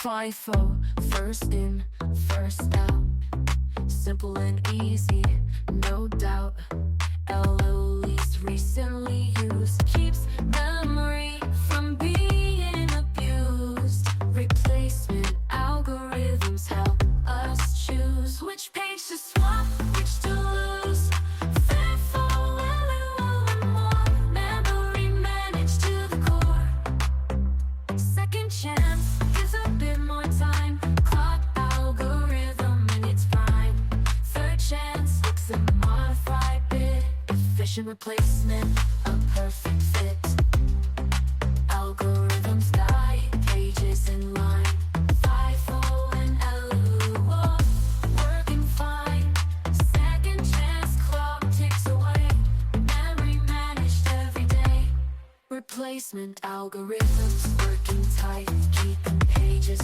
FIFO, first in, first out. Simple and easy, no doubt. LLE's recently used, keeps memory from being abused. Replacement algorithms help us choose which page to swap, which to lose. FIFO, LLE, and more. Memory managed to the core. Second chance gives a bit more time. Clock algorithm in its prime. Third chance looks a modified bit. Efficient replacement, a perfect fit. Algorithms guide pages in line. FIFO and LLE working fine. Second chance clock ticks away. Memory managed every day. Replacement algorithms working tight, keeping pages